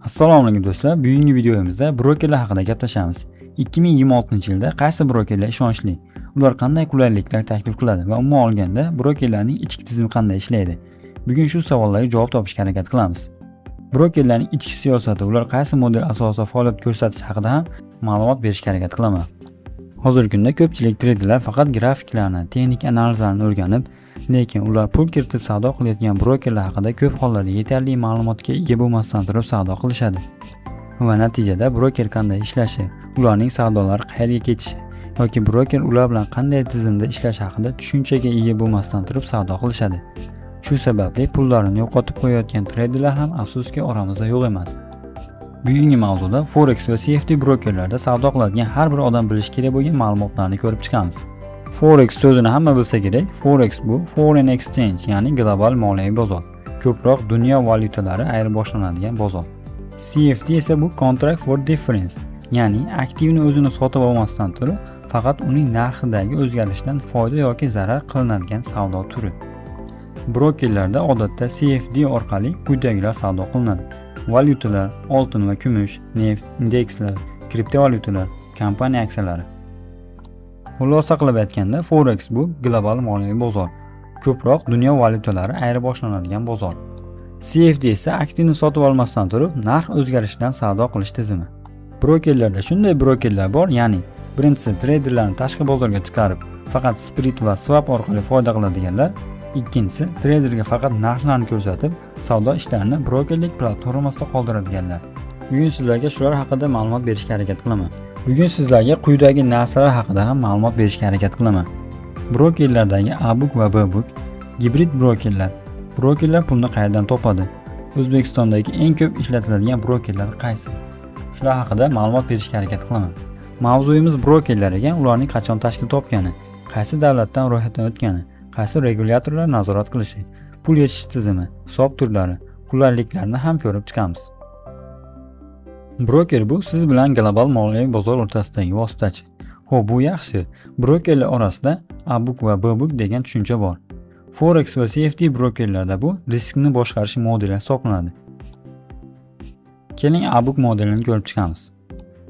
Assalomu alaykum do'stlar. Bugungi videomizda brokerlar haqida gaplashamiz. 2026-yilda qaysi brokerlar ishonchli? Ular qanday qulayliklar taklif qiladi va umuman olganda brokerlarning ichki tizimi qanday ishlaydi? Bugun shu savollarga javob topishga harakat qilamiz. Brokerlarning ichki siyosati, ular qaysi model asosida faoliyat ko'rsatish haqida ham ma'lumot berishga harakat qilaman. Hozirgi kunda ko'pchilik treyderlar faqat grafiklarni, texnik analizlarni o'rganib, lekin ular pul kiritib savdo qilayotgan brokerlar haqida ko'p hollarda yetarli ma'lumotga ega bo'lmasdan turib savdo qilishadi. Va natijada broker qanday ishlashi, ularning savdolari qayerga ketishi yoki broker ular bilan qanday tizimda ishlash haqida tushunchaga ega bo'lmasdan turib savdo qilishadi. Shu sababli pullarini yo'qotib qo'yayotgan treyderlar ham afsuski oramizda yo'q emas. Bugungi mavzuda Forex va CFD brokerlarda savdo qiladigan har bir odam bilishi kerak bo'lgan ma'lumotlarni ko'rib chiqamiz. Forex so'zini hamma bilsa kerak. Forex bu foreign exchange, ya'ni global moliyaviy bozor. Ko'proq dunyo valyutalari ayirboslanadigan bozor. CFD esa bu contract for difference, ya'ni aktivni o'zini sotib olmasdan turib, faqat uning narxidagi o'zgarishdan foyda yoki zarar qilinadigan savdo turi. Brokerlarda odatda CFD orqali quyidagilar savdo qilinadi: valyutalar, oltin va kumush, neft, indekslar, kriptovalyutalar, kompaniya aksiyalari. Xulosa qilib aytganda, Forex bu global moliyaviy bozor. Ko'proq dunyo valyutalari ayirboslanadigan bozor. CFD esa aktivni sotib olmasdan turib, narx o'zgarishidan savdo qilish tizimi. Brokerlarda shunday brokerlar bor, ya'ni birinchisi treyderlarni tashqi bozorga chiqarib, faqat split va swap orqali foyda qiladiganlar. Ikkinchisi treyderga faqat narxlarni ko'rsatib, savdo ishlarini brokerlik platformasida qoldiradiganlar. Bugun sizlarga shular haqida ma'lumot berishga harakat qilaman. Bugun sizlarga quyidagi narsalar haqida ham ma'lumot berishga harakat qilaman. Brokerlardagi A-book va B-book, gibrid brokerlar. Brokerlar pulni qayerdan topadi? O'zbekistondagi eng ko'p ishlatiladigan brokerlar qaysi? Shular haqida ma'lumot berishga harakat qilaman. Mavzuyimiz brokerlar ekan, ularning qachon tashkil topgani, qaysi davlatdan ro'yxatdan o'tgani, qaysi regulyatorlar nazorat qilishi, pul yechish tizimi, hisob turlari, qulayliklarni ham ko'rib chiqamiz. Broker bu siz bilan global moliyaviy bozor o'rtasidagi vositachi. Xo'p, bu yaxshi. Brokerlar orasida A-book va B-book degan tushuncha bor. Forex va CFD brokerlarda bu riskni boshqarish modeli hisoblanadi. Keling A-book modelini ko'rib chiqamiz.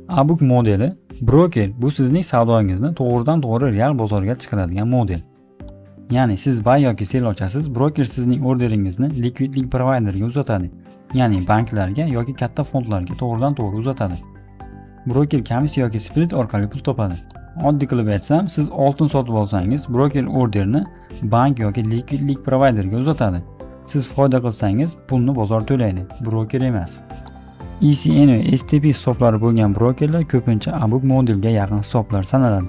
A-book modeli, broker bu sizning savdoingizni to'g'ridan-to'g'ri real bozorga chiqaradigan model. Ya'ni siz buy yoki sell ochasiz, broker sizning orderingizni likvidlik providerga uzatadi. Ya'ni banklarga yoki katta fondlarga to'g'ridan-to'g'ri uzatadi. Broker komissiya yoki split orqali pul topadi. Oddiy qilib aytsam, siz oltin sotib olsangiz, broker orderni bank yoki likvidlik providerga uzatadi. Siz foyda qilsangiz, pulni bozor to'laydi, broker emas. ECN va STP hisoblari bo'lgan brokerlar ko'pincha A-book modelga yaqin hisoblar sanaladi.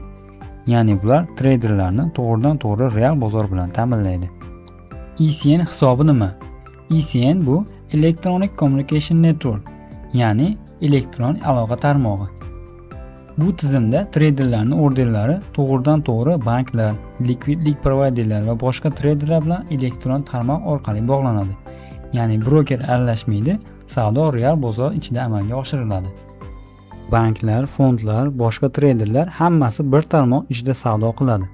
Ya'ni bular treyderlarni to'g'ridan-to'g'ri real bozor bilan ta'minlaydi. ECN hisobi nima? ECN bu Electronic Communication Network, ya'ni elektron aloqa tarmog'i. Bu tizimda treyderlarning orderlari to'g'ridan-to'g'ri banklar, likvidlik providerlar va boshqa treyderlar bilan elektron tarmoq orqali bog'lanadi. Ya'ni broker aralashmaydi, savdo real bozor ichida amalga oshiriladi. Banklar, fondlar, boshqa treyderlar hammasi bir tarmoq ichida savdo qiladi.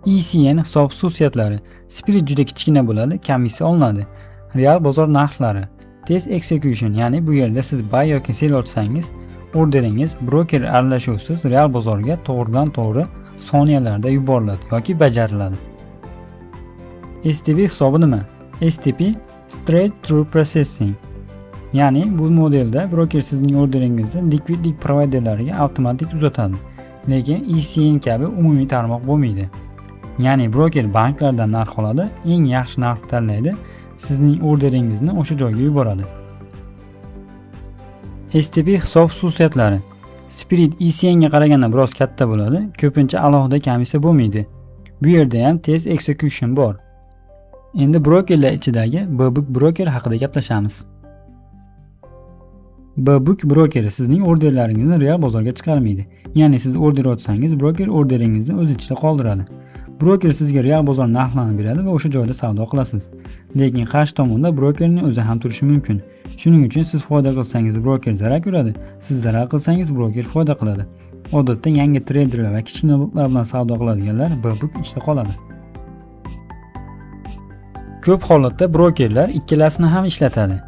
ECN hisob xususiyatlari: split juda kichkina bo'ladi, komissiya olinadi. Real bozor narxlari: tez execution, ya'ni bu yerda siz buy yoki sell ochsangiz, orderingiz broker aralashuvsiz real bozorga to'g'ridan-to'g'ri soniyalarda yuboriladi yoki bajariladi. STP hisobi nima? STP Straight Through Processing. Ya'ni bu modelda broker sizning orderingizni likvidlik providerlariga avtomatik uzatadi. Lekin ECN kabi umumiy tarmoq bo'lmaydi. Ya'ni broker banklardan narx oladi, eng yaxshi narxni tanlaydi, sizning orderingizni o'sha joyga yuboradi. STP hisob xususiyatlari: split ECN ga qaraganda biroz katta bo'ladi, ko'pincha alohida komissiya bo'lmaydi. Bu yerda ham tez execution bor. Endi brokerlar ichidagi B-book broker haqida gaplashamiz. B-book brokeri sizning orderlaringizni real bozorga chiqarmaydi. Ya'ni siz order ochsangiz, broker orderingizni o'z ichida qoldiradi. Broker sizga real bozor narxlarini beradi va o'sha joyda savdo qilasiz. Lekin qarshi tomonda brokerning o'zi ham turishi mumkin. Shuning uchun siz foyda qilsangiz broker zarar ko'radi, siz zarar qilsangiz broker foyda qiladi. Odatda yangi treyderlar va kichkina lotlar bilan savdo qiladiganlar B-book ichida qoladi. Ko'p holatda brokerlar ikkalasini ham ishlatadi.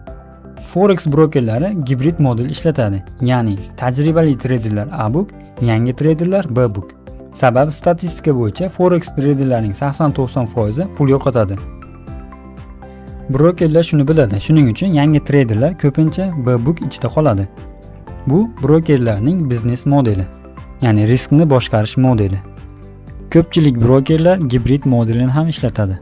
Forex brokerlari gibrid model ishlatadi, ya'ni tajribali treyderlar A-book, yangi treyderlar B-book. Sababi statistika bo'yicha forex treyderlarning 80-90% pul yo'qotadi. Brokerlar shuni biladi, shuning uchun yangi treyderlar ko'pincha B-book ichida qoladi. Bu brokerlarning biznes modeli, ya'ni riskni boshqarish modeli. Ko'pchilik brokerlar gibrid modelini ham ishlatadi.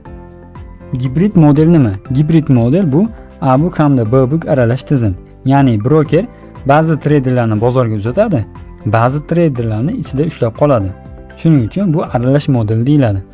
Gibrid model nima? Gibrid model bu A-book hamda B-book aralash tizim. Ya'ni broker ba'zi treyderlarni bozorga uzatadi, ba'zi treyderlarni ichida ushlab qoladi. Shuning uchun bu aralash model deyiladi.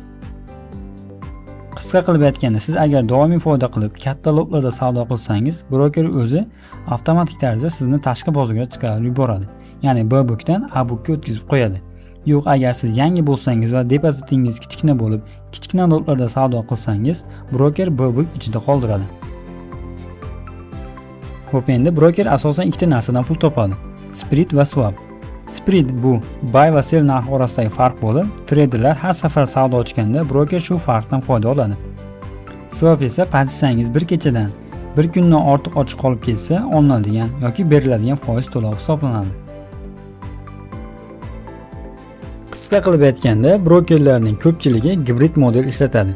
Qisqa qilib aytganda, siz agar doimiy foyda qilib katta lotlarda savdo qilsangiz, broker o'zi avtomatik tarzda sizni tashqi bozorga chiqarib yuboradi. Ya'ni B-bookdan A-bookka o'tkazib qo'yadi. Yo'q, agar siz yangi bo'lsangiz va depozitingiz kichkina bo'lib, kichkina lotlarda savdo qilsangiz, broker B-book ichida qoldiradi. Xo'p, endi broker asosan ikkita narsadan pul topadi: spread va swap. Spread bu buy va sell narxi orasidagi farq bo'lib, treyderlar har safar savdo ochganda broker shu farqdan foyda oladi. Swap esa pozitsiyangiz bir kechadan, bir kundan ortiq ochiq qolib ketsa, olinadigan yoki beriladigan foiz to'lovi hisoblanadi. Qisqa qilib aytganda, brokerlarning ko'pchiligi gibrid model ishlatadi.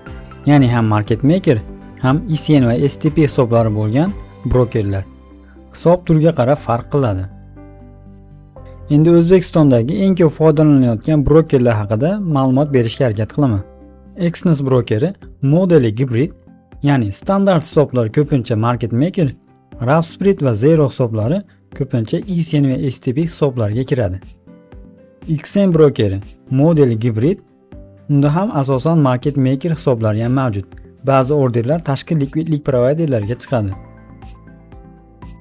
Ya'ni ham market maker, ham ECN va STP hisoblari bo'lgan brokerlar. Hisob turiga qarab farq qiladi. Endi O'zbekistondagi eng ko'p foydalanilayotgan brokerlar haqida ma'lumot berishga harakat qilaman. Exness brokeri modeli gibrid, ya'ni standart hisoblar ko'pincha market maker, rough spread va zero hisoblari ko'pincha ECN va STP hisoblariga kiradi. XM brokeri modeli gibrid, unda ham asosan market maker hisoblari ham mavjud. Ba'zi orderlar tashqi likvidlik provayderlariga chiqadi.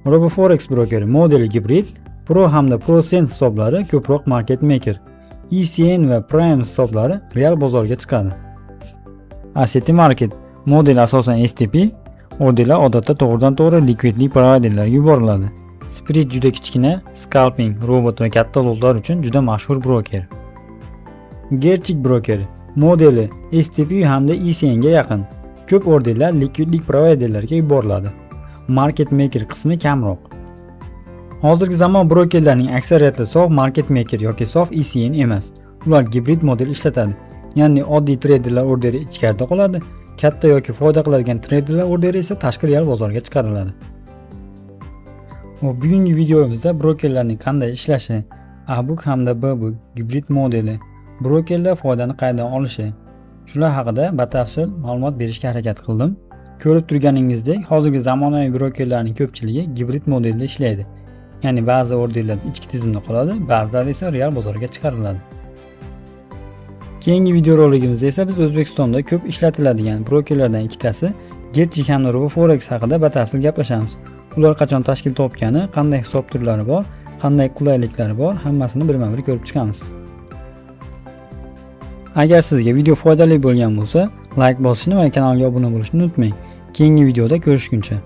RoboForex brokeri modeli gibrid, Pro hamda ProSend hisoblari ko'proq market maker. ECN va Prime hisoblari real bozorga chiqadi. Asset Market modeli asosan STP, orderlar odatda to'g'ridan-to'g'ri likvidlik provayderlarga yuboriladi. Spread juda kichkina, scalping, robot va katta lotlar uchun juda mashhur broker. Gerchik brokeri modeli STP hamda ECN ga yaqin. Ko'p orderlar likvidlik provayderlarga yuboriladi. Market maker qismi kamroq. Hozirgi zamon brokerlarning aksariyati sof market maker yoki sof ECN emas. Ular gibrid model ishlatadi. Ya'ni oddiy treyderlar orderi ichkarida qoladi, katta yoki foyda qiladigan treyderlar orderi esa tashqi real bozorga chiqariladi. Bugungi videomizda brokerlarning qanday ishlashi, A-book hamda B-book gibrid modeli, brokerlar foydani qayerdan olishi, shular haqida batafsil ma'lumot berishga harakat qildim. Ko'rib turganingizdek, hozirgi zamonaviy brokerlarning ko'pchiligi gibrid modelda ishlaydi. Ya'ni ba'zi orderlar ichki tizimda qoladi, ba'zilari esa real bozorga chiqariladi. Keyingi video roligimizda esa biz O'zbekistonda ko'p ishlatiladigan brokerlardan ikkitasi Gerchik hamda RoboForex haqida batafsil gaplashamiz. Ular qachon tashkil topgani, qanday hisob turlari bor, qanday qulayliklari bor, hammasini birma-bir ko'rib chiqamiz. Agar sizga video foydali bo'lgan bo'lsa, like bosishni va kanalga obuna bo'lishni unutmang. Keyingi videoda ko'rishguncha.